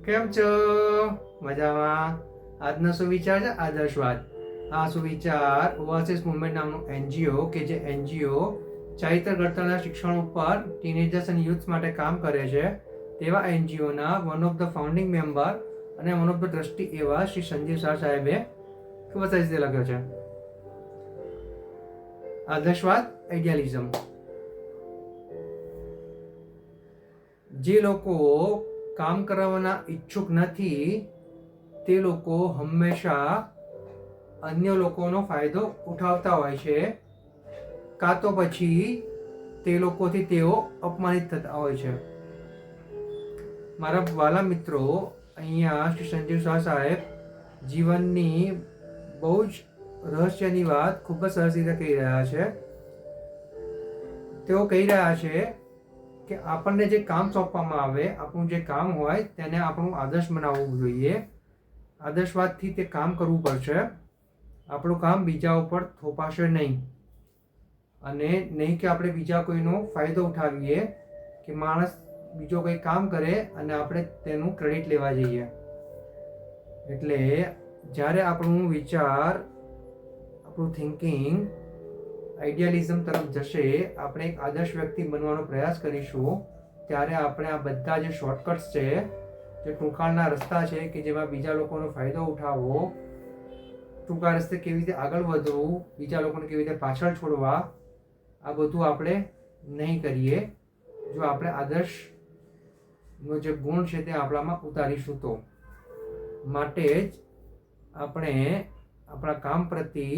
કેમ છો? મજામાં? આજનો સુવિચાર છે આદર્શવાદ. આ સુવિચાર ઓઆસિસ મુવમેન્ટ નામનું એનજીઓ કે જે એનજીઓ ચારિત્ર ઘડતરના શિક્ષણ ઉપર ટીનેજર્સ અને યુથ્સ માટે કામ કરે છે તેવા એનજીઓના one of the founding member અને વન ઓફ ધ ટ્રસ્ટી એવા શ્રી સંજીવ શાહ સાહેબે ખૂબ જ રીતે લખ્યો છે. આદર્શવાદ આઈડિયાલિઝમ. જે લોકો કામ કરવાના ઈચ્છુક નથી તે લોકો હંમેશા અન્ય લોકોનો ફાયદો ઉઠાવતા હોય છે, કાં તો પછી તે લોકોથી તેઓ અપમાનિત થતા હોય છે. મારા વાલા મિત્રો, અહીંયા શ્રી સંજીવ શાહ સાહેબ જીવનની બહુ જ રહસ્યની વાત ખૂબ જ સરસ રીતે કહી રહ્યા છે. તેઓ કહી રહ્યા છે કે આપણને જે કામ સોંપવામાં આવે, આપણું જે કામ હોય તેને આપણું આદર્શ બનાવવું જોઈએ. આદર્શવાદથી તે કામ કરવું પડશે. આપણું કામ બીજા ઉપર થોપાશે નહીં, અને નહીં કે આપણે બીજા કોઈનો ફાયદો ઉઠાવીએ કે માણસ બીજો કંઈ કામ કરે અને આપણે તેનું ક્રેડિટ લેવા જઈએ. એટલે જ્યારે આપણું વિચાર, આપણું થિંકિંગ આઈડિયાલિઝમ તરફ જશે, આપણે એક આદર્શ વ્યક્તિ બનવાનો પ્રયાસ કરીશું, ત્યારે આપણે આ બધા જે શોર્ટકટ્સ છે, જે ટૂંકાણના રસ્તા છે કે જેમાં બીજા લોકોનો ફાયદો ઉઠાવવો, ટૂંકા રસ્તે કેવી રીતે આગળ વધવું, બીજા લોકોને કેવી રીતે પાછળ છોડવા, આ બધું આપણે નહીં કરીએ જો આપણે આદર્શનો જે ગુણ છે તે આપણામાં ઉતારીશું તો. માટે જ આપણે આપણા કામ પ્રતિ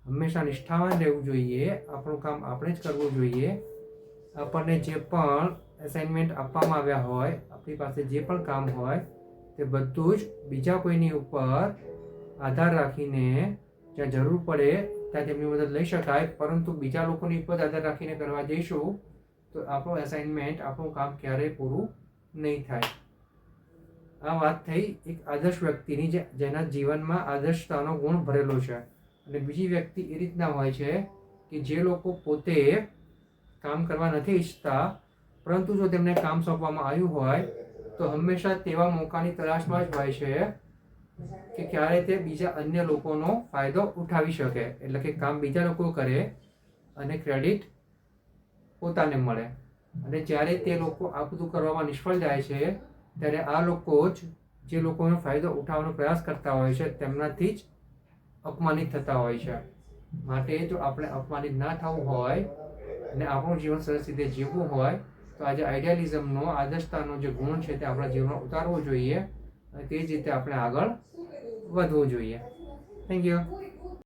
હંમેશા નિષ્ઠાવાન રહેવું જોઈએ. આપણું કામ આપણે જ કરવું જોઈએ. આપણને જે પણ એસાઇનમેન્ટ આપવામાં આવ્યા હોય, આપણી પાસે જે પણ કામ હોય, તે બધું જ બીજા કોઈની ઉપર આધાર રાખીને જ્યાં જરૂર પડે ત્યાં તેમની મદદ લઈ શકાય, પરંતુ બીજા લોકોની ઉપર આધાર રાખીને કરવા જઈશું તો આપણું એસાઇનમેન્ટ, આપણું કામ ક્યારેય પૂરું નહીં થાય. આ વાત થઈ એક આદર્શ વ્યક્તિની, જેના જીવનમાં આદર્શતાનો ગુણ ભરેલો છે. અને બીજી વ્યક્તિ એ રીતના હોય છે કે જે લોકો પોતે કામ કરવા નથી ઈચ્છતા, પરંતુ જો તેમને કામ સોંપવામાં આવ્યું હોય તો હંમેશા તેવા મોકાની તલાશમાં જ હોય છે કે ક્યારે તે બીજા અન્ય લોકોનો ફાયદો ઉઠાવી શકે. એટલે કે કામ બીજા લોકો કરે અને ક્રેડિટ પોતાને મળે. અને જ્યારે તે લોકો આ બધું કરવામાં નિષ્ફળ જાય છે, ત્યારે આ લોકો જ જે લોકોનો ફાયદો ઉઠાવવાનો પ્રયાસ કરતા હોય છે તેમનાથી જ અપમાનિત થતા હોય છે. માટે જો આપણે અપમાનિત ના થવું હોય અને આપણું જીવન સરસ રીતે જીવવું હોય તો આજે આઈડિયાલિઝમનો, આદર્શતાનો જે ગુણ છે તે આપણા જીવનમાં ઉતારવો જોઈએ અને તે જ રીતે આપણે આગળ વધવું જોઈએ. Thank you.